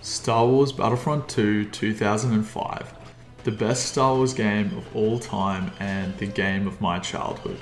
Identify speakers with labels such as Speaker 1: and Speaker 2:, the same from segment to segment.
Speaker 1: Star Wars Battlefront 2 2005, the best Star Wars game of all time and the game of my childhood.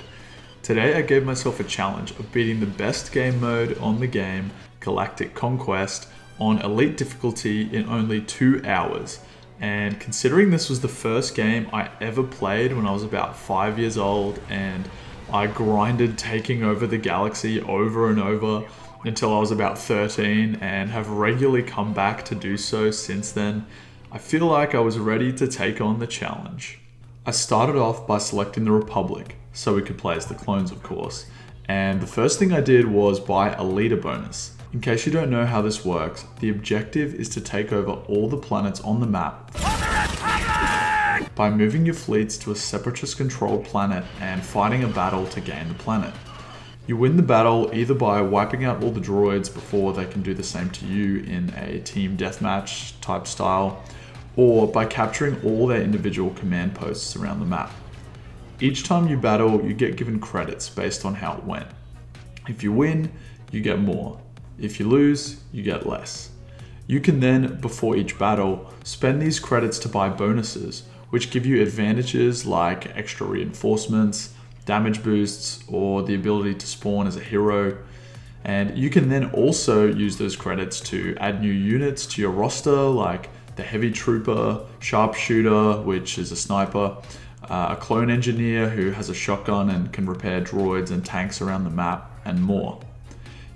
Speaker 1: Today I gave myself a challenge of beating the best game mode on the game, Galactic Conquest, on Elite difficulty in only 2 hours. And considering this was the first game I ever played when I was about 5 years old and I grinded taking over the galaxy over and over until I was about 13 and have regularly come back to do so since then, I feel like I was ready to take on the challenge. I started off by selecting the Republic, so we could play as the clones of course, and the first thing I did was buy a leader bonus. In case you don't know how this works, the objective is to take over all the planets on the map by moving your fleets to a separatist controlled planet and fighting a battle to gain the planet. You win the battle either by wiping out all the droids before they can do the same to you in a team deathmatch type style, or by capturing all their individual command posts around the map. Each time you battle, you get given credits based on how it went. If you win, you get more. If you lose, you get less. You can then, before each battle, spend these credits to buy bonuses, which give you advantages like extra reinforcements, damage boosts, or the ability to spawn as a hero. And you can then also use those credits to add new units to your roster, like the heavy trooper, sharpshooter, which is a sniper, a clone engineer who has a shotgun and can repair droids and tanks around the map, and more.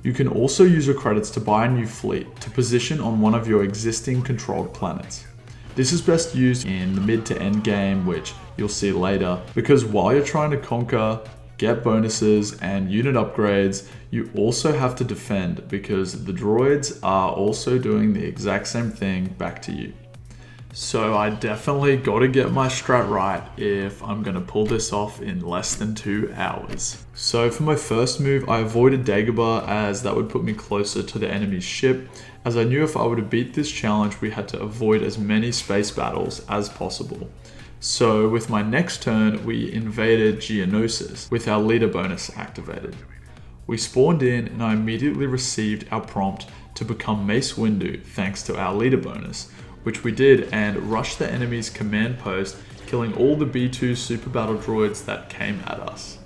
Speaker 1: You can also use your credits to buy a new fleet to position on one of your existing controlled planets. This is best used in the mid to end game, which you'll see later, because while you're trying to conquer, get bonuses and unit upgrades, you also have to defend because the droids are also doing the exact same thing back to you. So I definitely got to get my strat right if I'm going to pull this off in less than 2 hours. So for my first move, I avoided Dagobah as that would put me closer to the enemy's ship, as I knew if I were to beat this challenge we had to avoid as many space battles as possible. So with my next turn, we invaded Geonosis with our leader bonus activated. We spawned in and I immediately received our prompt to become Mace Windu thanks to our leader bonus, which we did and rushed the enemy's command post, killing all the B2 super battle droids that came at us.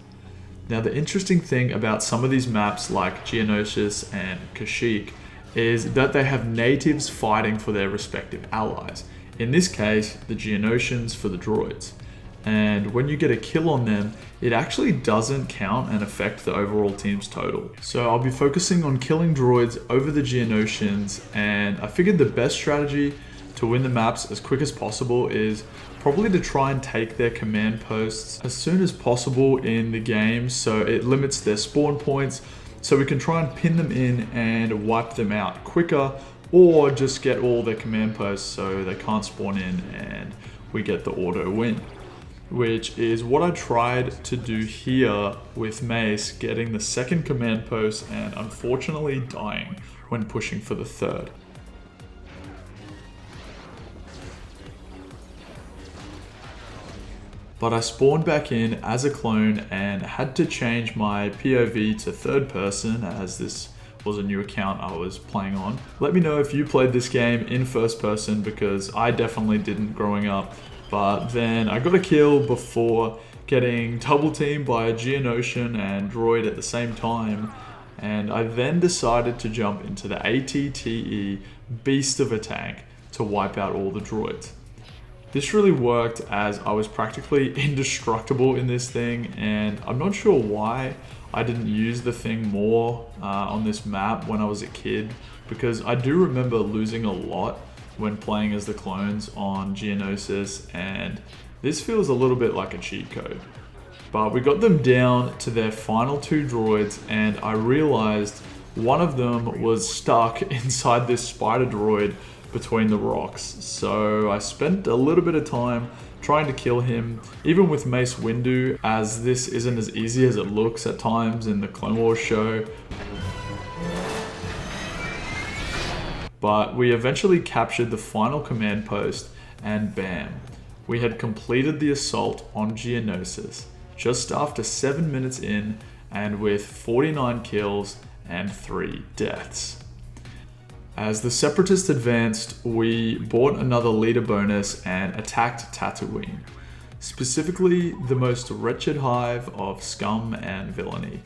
Speaker 1: Now the interesting thing about some of these maps like Geonosis and Kashyyyk is that they have natives fighting for their respective allies. In this case, the Geonosians for the droids. And when you get a kill on them, it actually doesn't count and affect the overall team's total. So I'll be focusing on killing droids over the Geonosians, and I figured the best strategy to win the maps as quick as possible is probably to try and take their command posts as soon as possible in the game, so it limits their spawn points, so we can try and pin them in and wipe them out quicker, or just get all their command posts so they can't spawn in and we get the auto win. Which is what I tried to do here with Mace, getting the second command post and unfortunately dying when pushing for the third. But I spawned back in as a clone and had to change my POV to third person as this was a new account I was playing on. Let me know if you played this game in first person, because I definitely didn't growing up. But then I got a kill before getting double teamed by a Geonosian and droid at the same time, and I then decided to jump into the ATTE beast of a tank to wipe out all the droids. This really worked as I was practically indestructible in this thing, and I'm not sure why I didn't use the thing more on this map when I was a kid, because I do remember losing a lot when playing as the clones on Geonosis, and this feels a little bit like a cheat code. But we got them down to their final 2 droids, and I realized one of them was stuck inside this spider droid between the rocks. So I spent a little bit of time trying to kill him, even with Mace Windu, as this isn't as easy as it looks at times in the Clone Wars show. But we eventually captured the final command post, and bam, we had completed the assault on Geonosis just after 7 minutes in, and with 49 kills and 3 deaths. As the Separatists advanced, we bought another leader bonus and attacked Tatooine, specifically the most wretched hive of scum and villainy,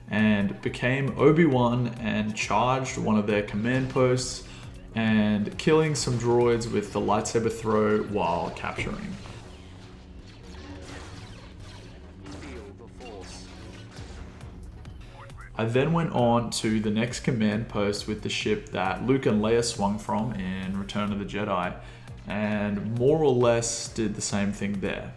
Speaker 1: and became Obi-Wan and charged one of their command posts and killing some droids with the lightsaber throw while capturing. I then went on to the next command post with the ship that Luke and Leia swung from in Return of the Jedi, and more or less did the same thing there.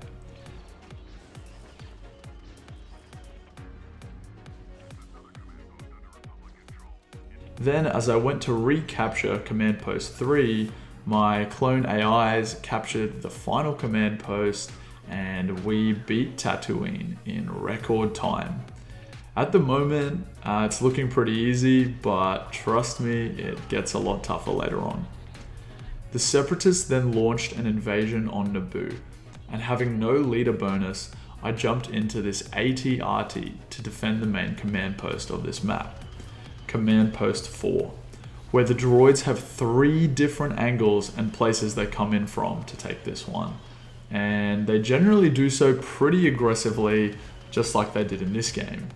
Speaker 1: Then, as I went to recapture Command Post 3, my clone AIs captured the final command post and we beat Tatooine in record time. At the moment, it's looking pretty easy, but trust me, it gets a lot tougher later on. The Separatists then launched an invasion on Naboo, and having no leader bonus, I jumped into this AT-RT to defend the main command post of this map, Command Post 4, where the droids have 3 different angles and places they come in from to take this one. And they generally do so pretty aggressively, just like they did in this game.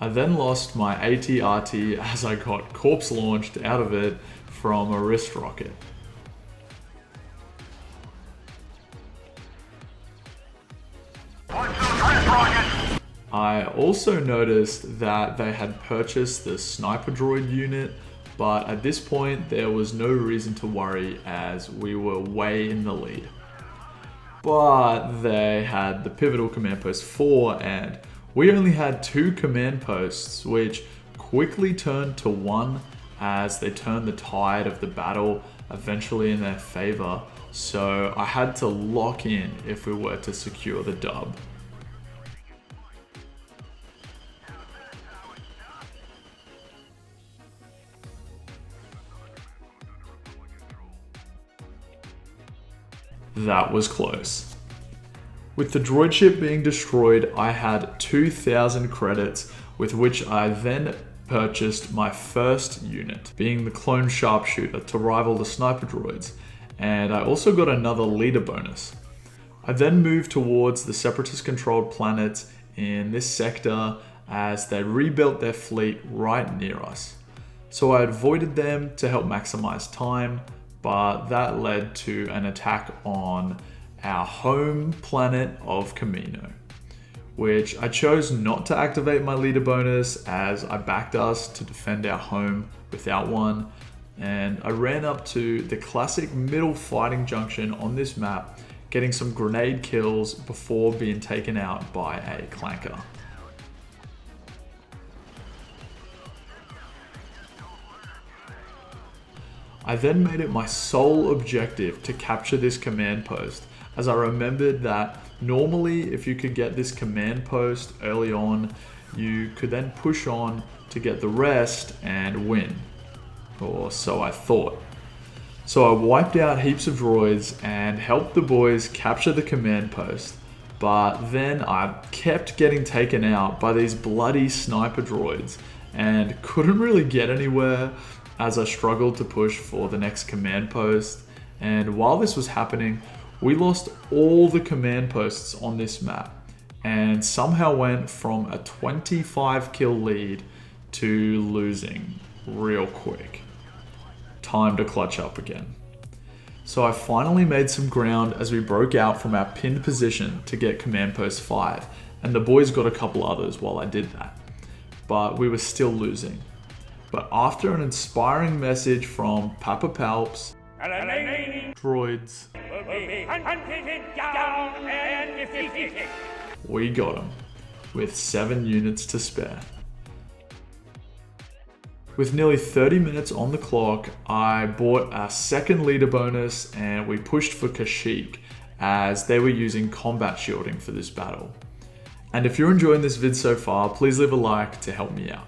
Speaker 1: I then lost my AT-RT as I got corpse launched out of it from a wrist rocket. I also noticed that they had purchased the sniper droid unit, but at this point there was no reason to worry as we were way in the lead. But they had the pivotal command post 4 and we only had 2 command posts, which quickly turned to 1 as they turned the tide of the battle eventually in their favor, so I had to lock in if we were to secure the dub. That was close. With the droid ship being destroyed, I had 2,000 credits, with which I then purchased my first unit, being the clone sharpshooter to rival the sniper droids, and I also got another leader bonus. I then moved towards the Separatist-controlled planets in this sector as they rebuilt their fleet right near us. So I avoided them to help maximize time, but that led to an attack on our home planet of Kamino, which I chose not to activate my leader bonus as I backed us to defend our home without one, and I ran up to the classic middle fighting junction on this map, getting some grenade kills before being taken out by a clanker. I then made it my sole objective to capture this command post, as I remembered that normally if you could get this command post early on, you could then push on to get the rest and win. Or so I thought. So I wiped out heaps of droids and helped the boys capture the command post, but then I kept getting taken out by these bloody sniper droids and couldn't really get anywhere as I struggled to push for the next command post. And while this was happening, we lost all the command posts on this map and somehow went from a 25 kill lead to losing real quick. Time to clutch up again. So I finally made some ground as we broke out from our pinned position to get command post 5, and the boys got a couple others while I did that. But we were still losing. But after an inspiring message from Papa Palps, droids, we got him, with 7 units to spare. With nearly 30 minutes on the clock, I bought a second leader bonus and we pushed for Kashyyyk as they were using combat shielding for this battle. And if you're enjoying this vid so far, please leave a like to help me out.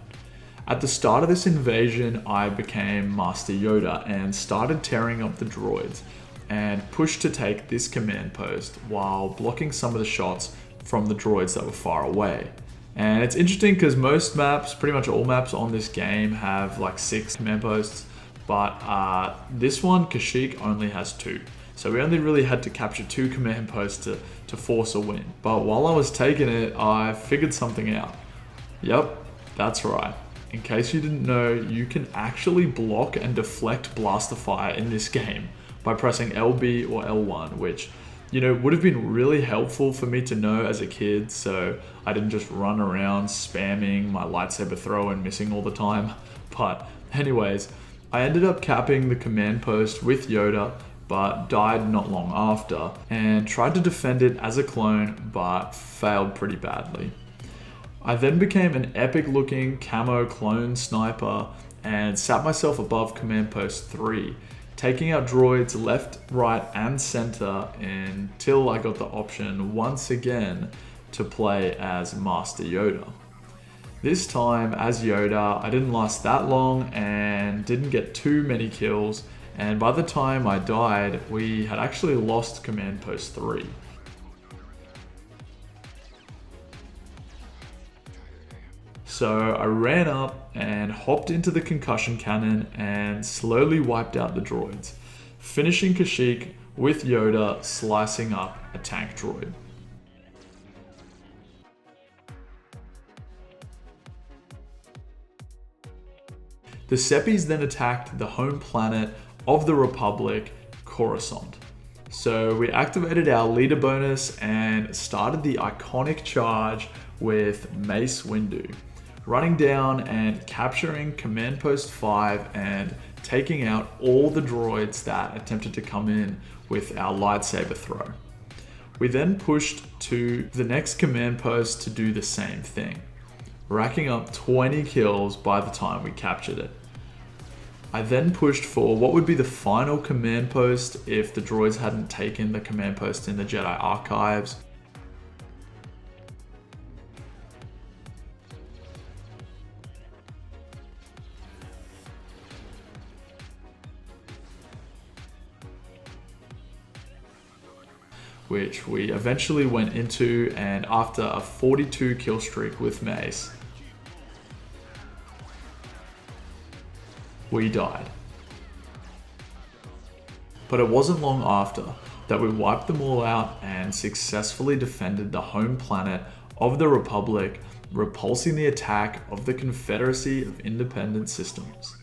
Speaker 1: At the start of this invasion, I became Master Yoda and started tearing up the droids and pushed to take this command post while blocking some of the shots from the droids that were far away. And it's interesting because most maps, pretty much all maps on this game have like 6 command posts, but this one, Kashyyyk, only has 2. So we only really had to capture 2 command posts to force a win. But while I was taking it, I figured something out. Yep, that's right. In case you didn't know, you can actually block and deflect blaster fire in this game by pressing LB or L1, which, would have been really helpful for me to know as a kid, so I didn't just run around spamming my lightsaber throw and missing all the time. But anyways, I ended up capping the command post with Yoda, but died not long after, and tried to defend it as a clone, but failed pretty badly. I then became an epic looking camo clone sniper and sat myself above command post 3, taking out droids left, right, and center until I got the option once again to play as Master Yoda. This time, as Yoda, I didn't last that long and didn't get too many kills, and by the time I died, we had actually lost command post 3. So I ran up and hopped into the concussion cannon and slowly wiped out the droids, finishing Kashyyyk with Yoda slicing up a tank droid. The Seppies then attacked the home planet of the Republic, Coruscant. So we activated our leader bonus and started the iconic charge with Mace Windu, running down and capturing Command Post 5 and taking out all the droids that attempted to come in with our lightsaber throw. We then pushed to the next command post to do the same thing, racking up 20 kills by the time we captured it. I then pushed for what would be the final command post if the droids hadn't taken the command post in the Jedi Archives. Which we eventually went into, and after a 42 kill streak with Mace, we died. But it wasn't long after that we wiped them all out and successfully defended the home planet of the Republic, repulsing the attack of the Confederacy of Independent Systems.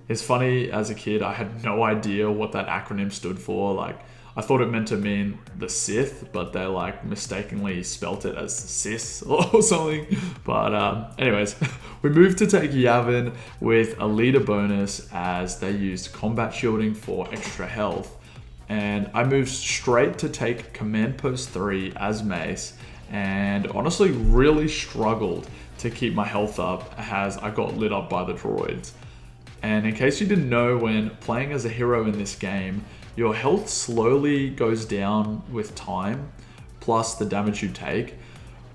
Speaker 1: It's funny, as a kid, I had no idea what that acronym stood for. I thought it meant to mean the Sith, but they mistakenly spelt it as Sis or something. But anyways, we moved to take Yavin with a leader bonus as they used combat shielding for extra health. And I moved straight to take Command Post 3 as Mace, and honestly really struggled to keep my health up as I got lit up by the droids. And in case you didn't know, when playing as a hero in this game, your health slowly goes down with time, plus the damage you take,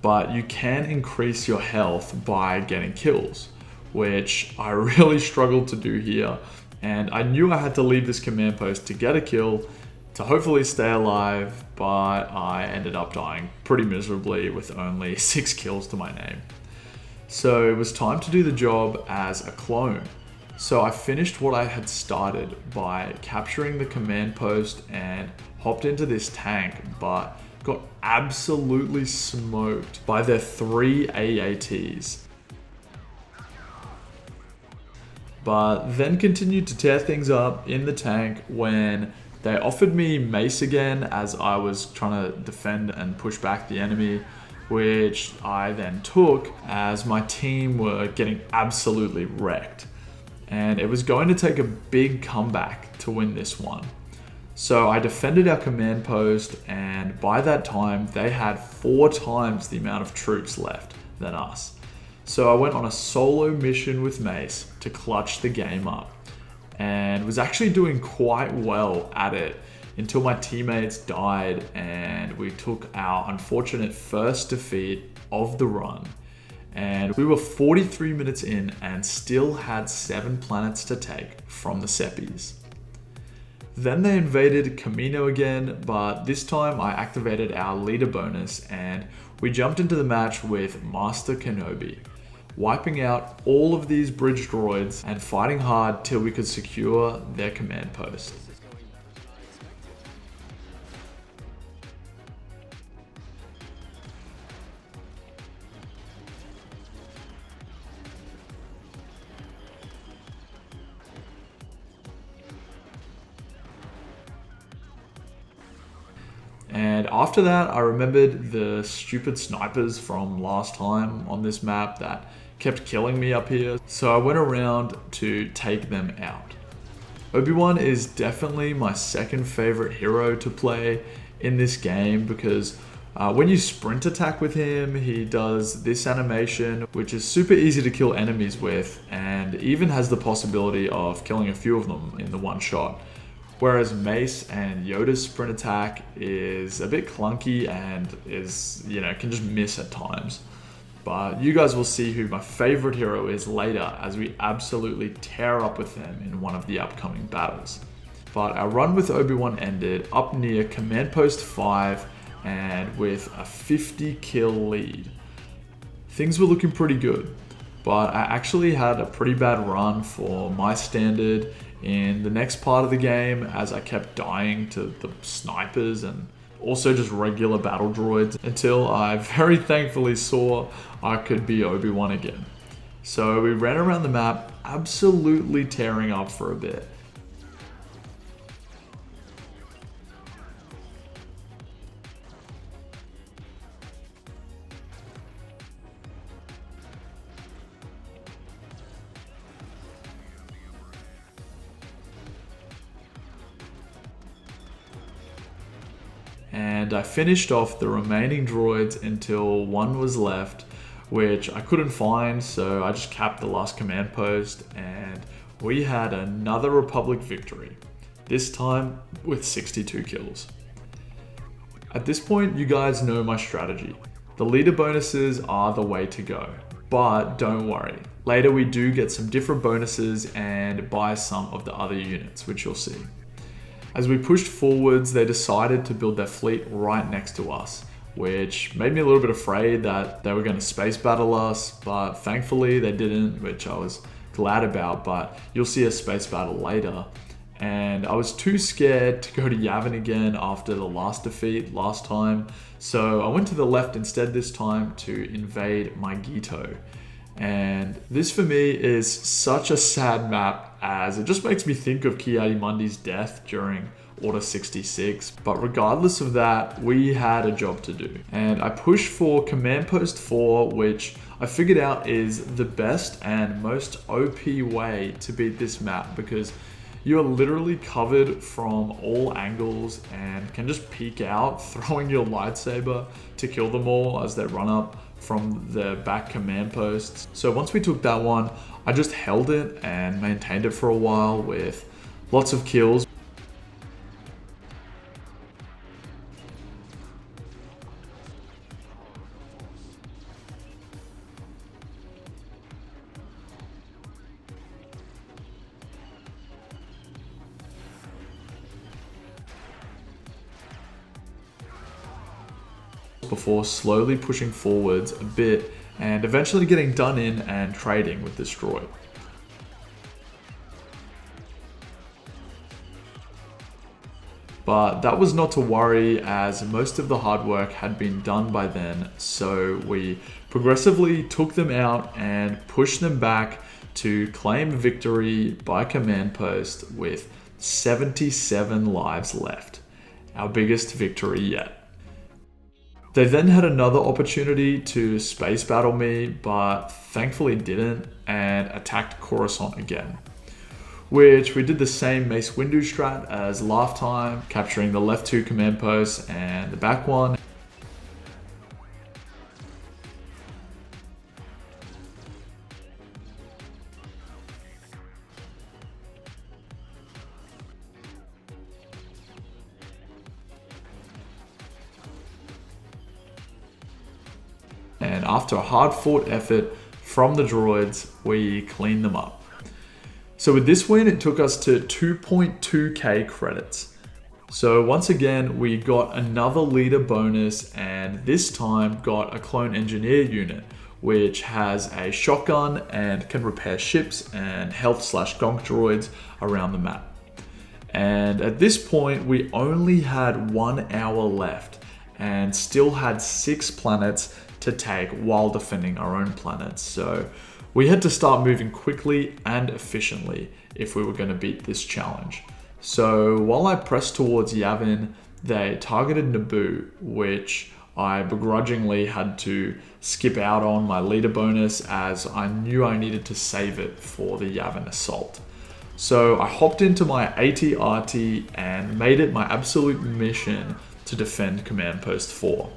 Speaker 1: but you can increase your health by getting kills, which I really struggled to do here. And I knew I had to leave this command post to get a kill, to hopefully stay alive, but I ended up dying pretty miserably with only 6 kills to my name. So it was time to do the job as a clone. So I finished what I had started by capturing the command post and hopped into this tank, but got absolutely smoked by their 3 AATs. But then continued to tear things up in the tank when they offered me Mace again as I was trying to defend and push back the enemy, which I then took as my team were getting absolutely wrecked. And it was going to take a big comeback to win this one. So I defended our command post, and by that time they had 4 times the amount of troops left than us. So I went on a solo mission with Mace to clutch the game up, and was actually doing quite well at it until my teammates died and we took our unfortunate first defeat of the run. And we were 43 minutes in and still had 7 planets to take from the Seppies. Then they invaded Camino again, but this time I activated our leader bonus and we jumped into the match with Master Kenobi, wiping out all of these bridge droids and fighting hard till we could secure their command post. And after that, I remembered the stupid snipers from last time on this map that kept killing me up here, so I went around to take them out. Obi-Wan is definitely my second favorite hero to play in this game because when you sprint attack with him, he does this animation, which is super easy to kill enemies with, and even has the possibility of killing a few of them in the one shot. Whereas Mace and Yoda's sprint attack is a bit clunky and can just miss at times. But you guys will see who my favorite hero is later as we absolutely tear up with them in one of the upcoming battles. But our run with Obi-Wan ended up near Command Post 5 and with a 50 kill lead. Things were looking pretty good, but I actually had a pretty bad run for my standard in the next part of the game as I kept dying to the snipers and also just regular battle droids until I very thankfully saw I could be Obi-Wan again. So we ran around the map absolutely tearing up for a bit. And I finished off the remaining droids until one was left, which I couldn't find, so I just capped the last command post and we had another Republic victory, this time with 62 kills. At this point, you guys know my strategy. The leader bonuses are the way to go, but don't worry. Later we do get some different bonuses and buy some of the other units, which you'll see. As we pushed forwards, they decided to build their fleet right next to us, which made me a little bit afraid that they were going to space battle us, but thankfully they didn't, which I was glad about, but you'll see a space battle later. And I was too scared to go to Yavin again after the last defeat last time, so I went to the left instead this time to invade Magito. And this for me is such a sad map as it just makes me think of Ki-Adi-Mundi's death during Order 66. But regardless of that, we had a job to do. And I pushed for Command Post 4, which I figured out is the best and most OP way to beat this map because you are literally covered from all angles and can just peek out, throwing your lightsaber to kill them all as they run up from the back command posts. So once we took that one, I just held it and maintained it for a while with lots of kills. Before slowly pushing forwards a bit and eventually getting done in and trading with this droid. But that was not to worry as most of the hard work had been done by then, so we progressively took them out and pushed them back to claim victory by command post with 77 lives left, our biggest victory yet. They then had another opportunity to space battle me, but thankfully didn't and attacked Coruscant again. Which we did the same Mace Windu strat as last time, capturing the left two command posts and the back one. And after a hard fought effort from the droids, we cleaned them up. So with this win, it took us to 2.2k credits. So once again, we got another leader bonus, and this time got a clone engineer unit, which has a shotgun and can repair ships and health/gonk droids around the map. And at this point, we only had 1 hour left and still had 6 planets to take while defending our own planets. So we had to start moving quickly and efficiently if we were going to beat this challenge. So while I pressed towards Yavin, they targeted Naboo, which I begrudgingly had to skip out on my leader bonus as I knew I needed to save it for the Yavin assault. So I hopped into my AT-RT and made it my absolute mission to defend Command Post 4.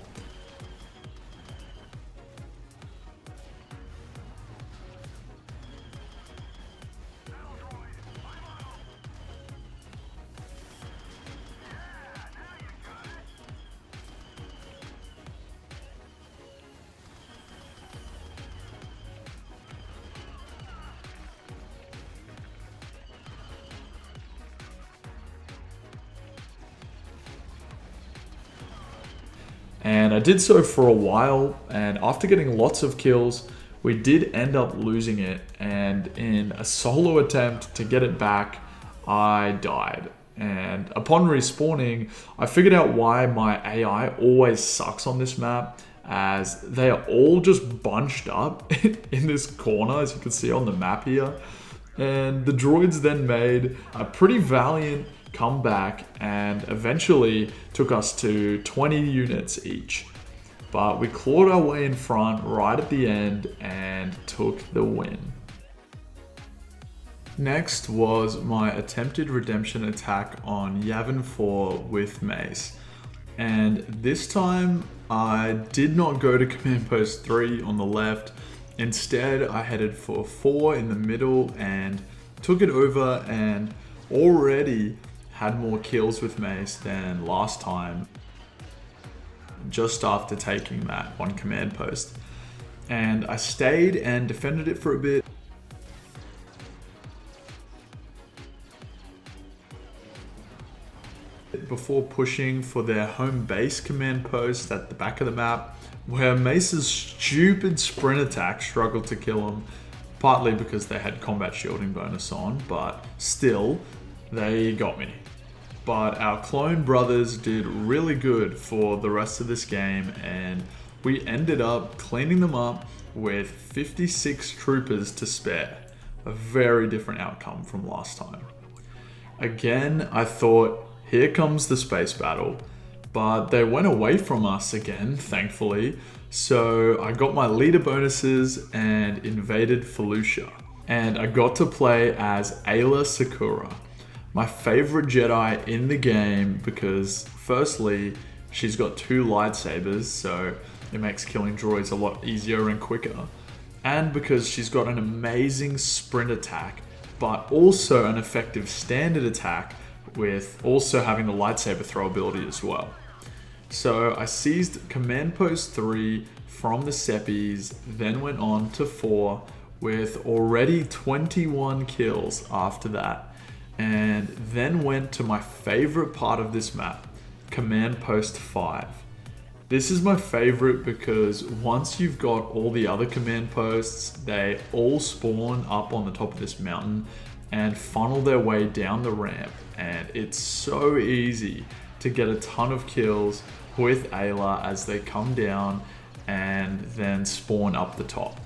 Speaker 1: And I did so for a while, and after getting lots of kills, we did end up losing it, and in a solo attempt to get it back, I died. And upon respawning, I figured out why my AI always sucks on this map, as they are all just bunched up in this corner, as you can see on the map here. And the droids then made a pretty valiant comeback and eventually took us to 20 units each. But we clawed our way in front right at the end and took the win. Next was my attempted redemption attack on Yavin 4 with Mace. And this time I did not go to Command Post 3 on the left. Instead, I headed for 4 in the middle and took it over, and already had more kills with Mace than last time, just after taking that one command post. And I stayed and defended it for a bit. Before pushing for their home base command post at the back of the map, where Mace's stupid sprint attack struggled to kill him, partly because they had combat shielding bonus on, but still, they got me. But our clone brothers did really good for the rest of this game, and we ended up cleaning them up with 56 troopers to spare. A very different outcome from last time. Again, I thought, here comes the space battle, but they went away from us again, thankfully. So I got my leader bonuses and invaded Felucia. And I got to play as Ayla Secura, my favorite Jedi in the game, because firstly, she's got 2 lightsabers, so it makes killing droids a lot easier and quicker. And because she's got an amazing sprint attack, but also an effective standard attack, with also having the lightsaber throw ability as well. So I seized Command Post 3 from the Seppies, then went on to 4 with already 21 kills after that, and then went to my favorite part of this map, Command Post 5. This is my favorite because once you've got all the other command posts, they all spawn up on the top of this mountain and funnel their way down the ramp, and it's so easy to get a ton of kills with Ayla as they come down and then spawn up the top.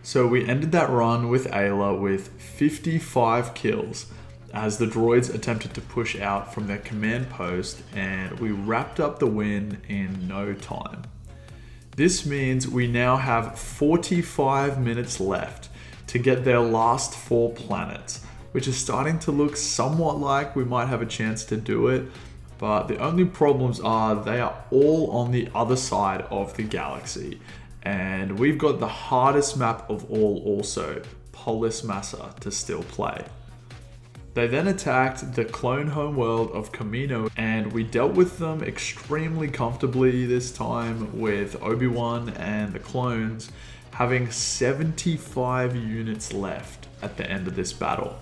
Speaker 1: So we ended that run with Ayla with 55 kills as the droids attempted to push out from their command post, and we wrapped up the win in no time. This means we now have 45 minutes left to get their last 4 planets, which is starting to look somewhat like we might have a chance to do it, but the only problems are they are all on the other side of the galaxy, and we've got the hardest map of all also, Polis Massa, to still play. They then attacked the clone homeworld of Kamino, and we dealt with them extremely comfortably this time, with Obi-Wan and the clones having 75 units left at the end of this battle.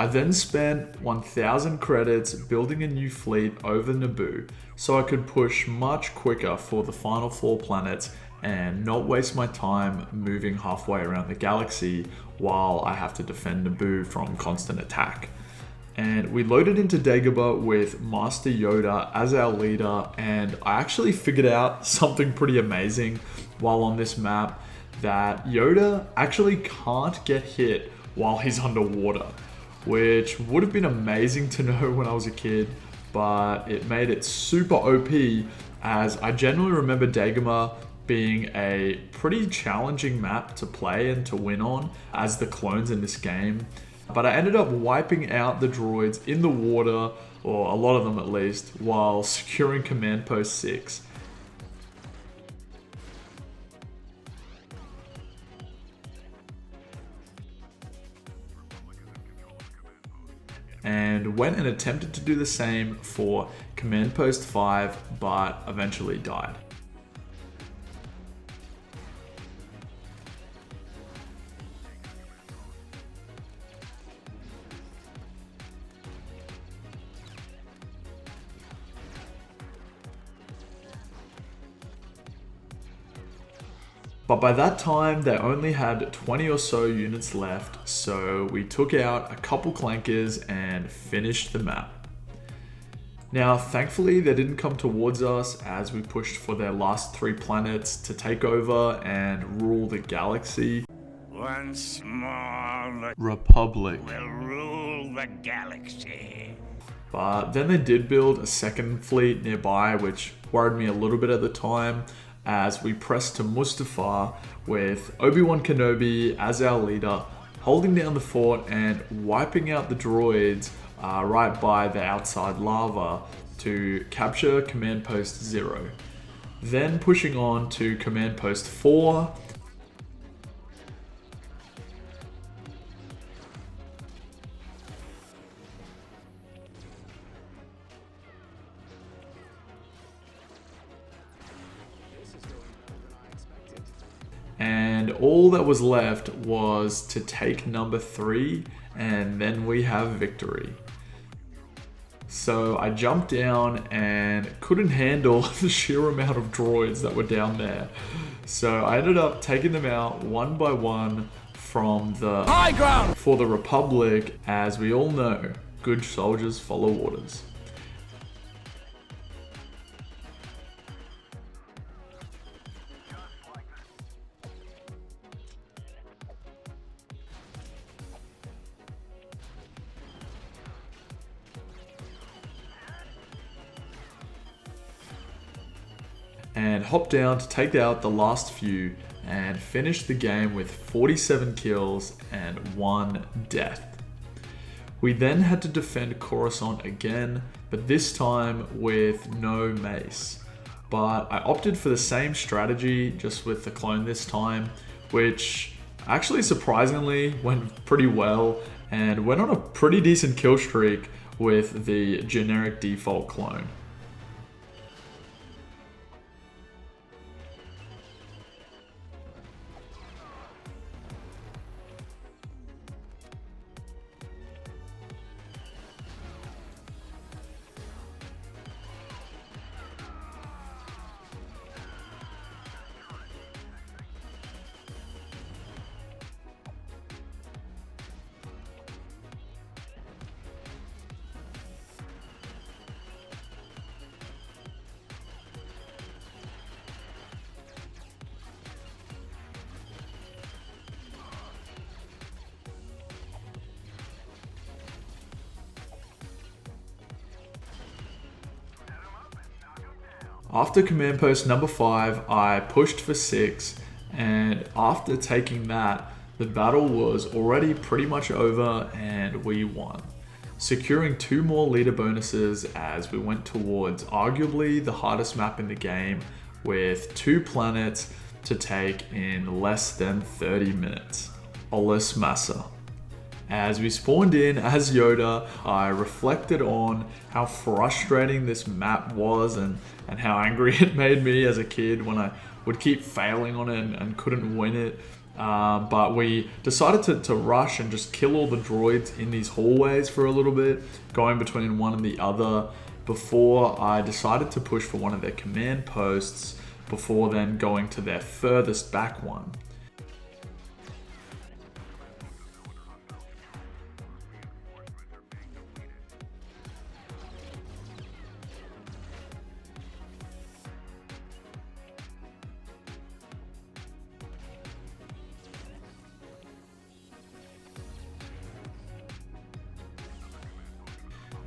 Speaker 1: I then spent 1000 credits building a new fleet over Naboo so I could push much quicker for the final 4 planets and not waste my time moving halfway around the galaxy while I have to defend Naboo from constant attack. And we loaded into Dagobah with Master Yoda as our leader, and I actually figured out something pretty amazing while on this map, that Yoda actually can't get hit while he's underwater, which would have been amazing to know when I was a kid, but it made it super OP, as I generally remember Dagobah being a pretty challenging map to play and to win on as the clones in this game. But I ended up wiping out the droids in the water, or a lot of them at least, while securing Command Post 6. And went and attempted to do the same for Command Post 5, but eventually died. But by that time, they only had 20 or so units left, so we took out a couple clankers and finished the map. Now, thankfully, they didn't come towards us as we pushed for their last 3 planets to take over and rule the galaxy.
Speaker 2: One small
Speaker 1: Republic
Speaker 2: will rule the galaxy.
Speaker 1: But then they did build a second fleet nearby, which worried me a little bit at the time, as we pressed to Mustafar with Obi-Wan Kenobi as our leader, holding down the fort and wiping out the droids right by the outside lava to capture Command Post 0. Then pushing on to Command Post 4, and all that was left was to take number 3, and then we have victory. So I jumped down and couldn't handle the sheer amount of droids that were down there. So I ended up taking them out one by one from the high ground for the Republic. As we all know, good soldiers follow orders. And hopped down to take out the last few and finish the game with 47 kills and 1 death. We then had to defend Coruscant again, but this time with no mace. But I opted for the same strategy, just with the clone this time, which actually surprisingly went pretty well and went on a pretty decent kill streak with the generic default clone. After command post number 5, I pushed for 6, and after taking that, the battle was already pretty much over and we won, securing 2 more leader bonuses as we went towards arguably the hardest map in the game with 2 planets to take in less than 30 minutes. Olis Massa. As we spawned in as Yoda, I reflected on how frustrating this map was and how angry it made me as a kid when I would keep failing on it and couldn't win it. But we decided to rush and just kill all the droids in these hallways for a little bit, going between one and the other, before I decided to push for one of their command posts, before then going to their furthest back one.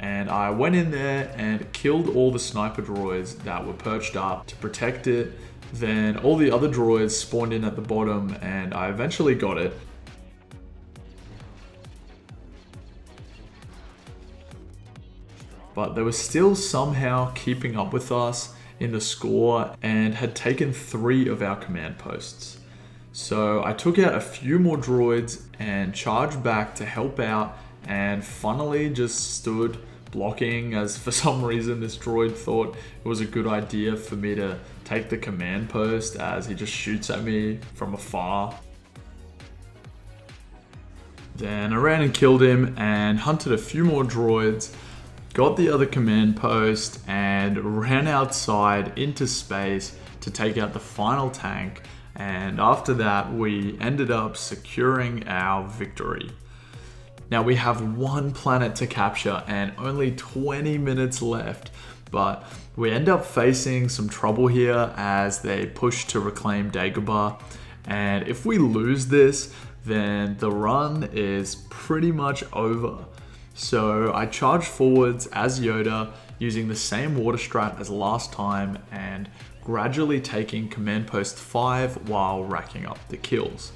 Speaker 1: And I went in there and killed all the sniper droids that were perched up to protect it. Then all the other droids spawned in at the bottom and I eventually got it. But they were still somehow keeping up with us in the score and had taken 3 of our command posts. So I took out a few more droids and charged back to help out, and funnily just stood blocking, as for some reason this droid thought it was a good idea for me to take the command post, as he just shoots at me from afar. Then I ran and killed him and hunted a few more droids, got the other command post, and ran outside into space to take out the final tank. And after that, we ended up securing our victory. Now we have 1 planet to capture and only 20 minutes left, but we end up facing some trouble here as they push to reclaim Dagobah. And if we lose this, then the run is pretty much over. So I charged forwards as Yoda using the same water strat as last time and gradually taking command post 5 while racking up the kills.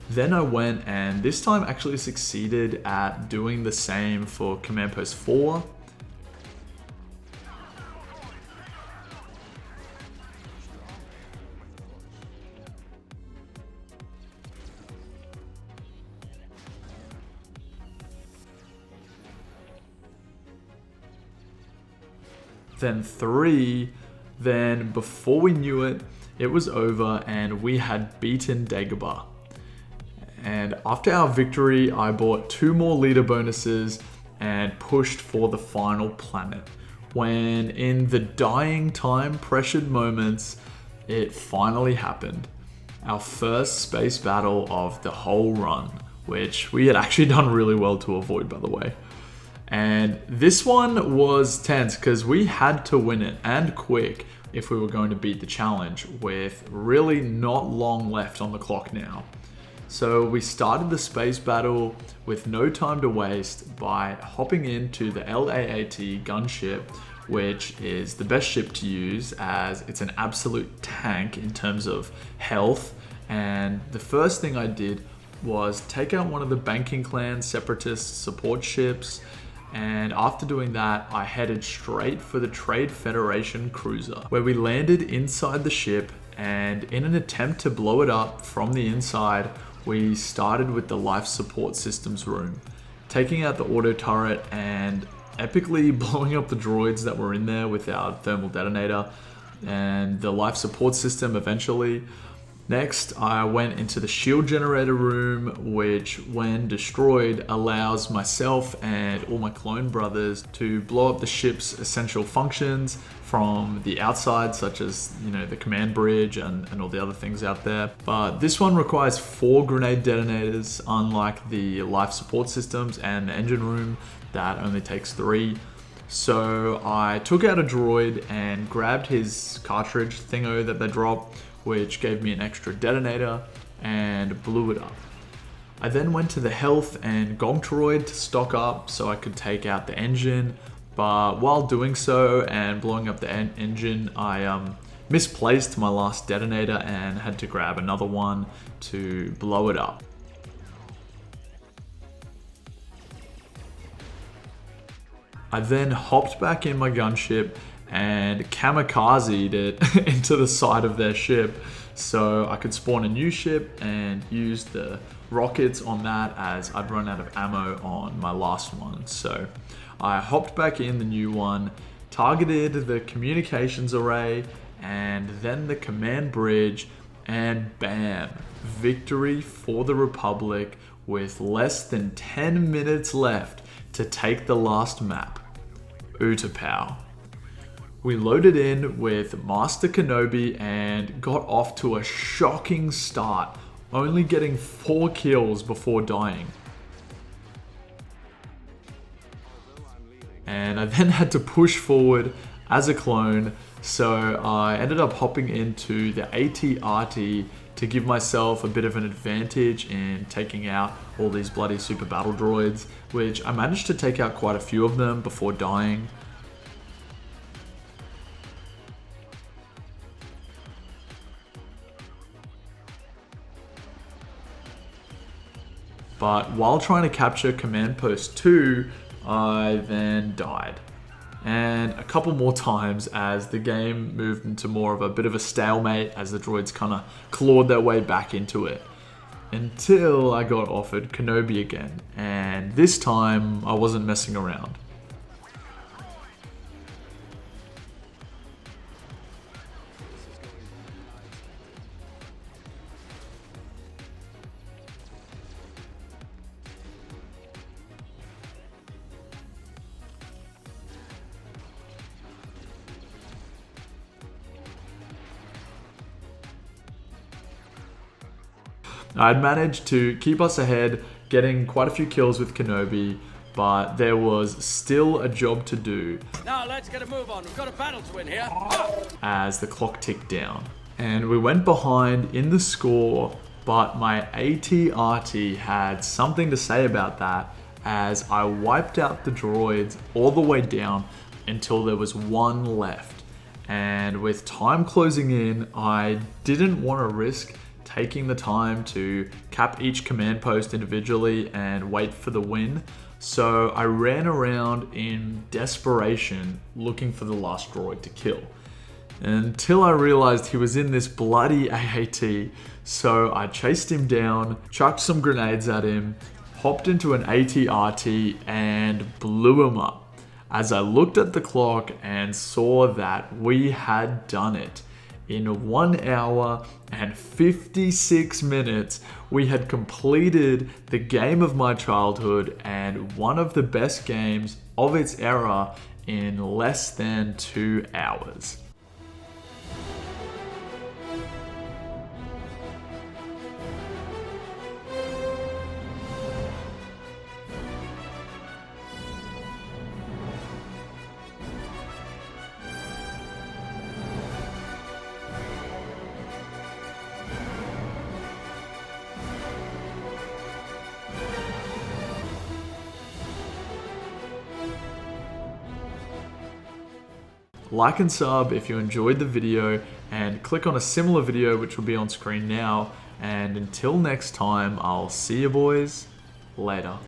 Speaker 1: Then I went and this time actually succeeded at doing the same for command post 4. Then 3, then before we knew it, it was over and we had beaten Dagobah. And after our victory, I bought 2 more leader bonuses and pushed for the final planet. When in the dying time pressured moments, it finally happened. Our first space battle of the whole run, which we had actually done really well to avoid, by the way. And this one was tense because we had to win it, and quick, if we were going to beat the challenge, with really not long left on the clock now. So we started the space battle with no time to waste by hopping into the LAAT gunship, which is the best ship to use as it's an absolute tank in terms of health. And the first thing I did was take out one of the Banking Clan separatist support ships, and after doing that, I headed straight for the Trade Federation cruiser, where we landed inside the ship, and in an attempt to blow it up from the inside, we started with the life support systems room, taking out the auto turret and epically blowing up the droids that were in there with our thermal detonator and the life support system eventually. Next, I went into the shield generator room, which when destroyed allows myself and all my clone brothers to blow up the ship's essential functions from the outside, such as, the command bridge and all the other things out there. But this one requires 4 grenade detonators, unlike the life support systems and the engine room that only takes 3. So I took out a droid and grabbed his cartridge thingo that they drop, which gave me an extra detonator, and blew it up. I then went to the health and gonk droid to stock up so I could take out the engine, But while doing so and blowing up the engine, I misplaced my last detonator and had to grab another one to blow it up. I then hopped back in my gunship and kamikazed it into the side of their ship so I could spawn a new ship and use the rockets on that as I'd run out of ammo on my last one. So I hopped back in the new one, targeted the communications array and then the command bridge, and bam, victory for the Republic with less than 10 minutes left to take the last map, Utapau. We loaded in with Master Kenobi and got off to a shocking start, only getting 4 kills before dying. And I then had to push forward as a clone, so I ended up hopping into the AT-RT to give myself a bit of an advantage in taking out all these bloody super battle droids, which I managed to take out quite a few of them before dying. But while trying to capture Command Post 2, I then died. And a couple more times as the game moved into more of a bit of a stalemate as the droids kind of clawed their way back into it. Until I got offered Kenobi again, and this time I wasn't messing around. I'd managed to keep us ahead, getting quite a few kills with Kenobi, but there was still a job to do.
Speaker 3: Now let's get a move on. We've got a battle to win here.
Speaker 1: As the clock ticked down. And we went behind in the score, but my AT-RT had something to say about that as I wiped out the droids all the way down until there was one left. And with time closing in, I didn't want to risk taking the time to cap each command post individually and wait for the win. So I ran around in desperation looking for the last droid to kill. Until I realized he was in this bloody AAT, so I chased him down, chucked some grenades at him, hopped into an AT-RT and blew him up. As I looked at the clock and saw that we had done it. In 1 hour and 56 minutes, we had completed the game of my childhood and one of the best games of its era in less than 2 hours. Like and sub if you enjoyed the video, and click on a similar video which will be on screen now. And until next time, I'll see you boys later.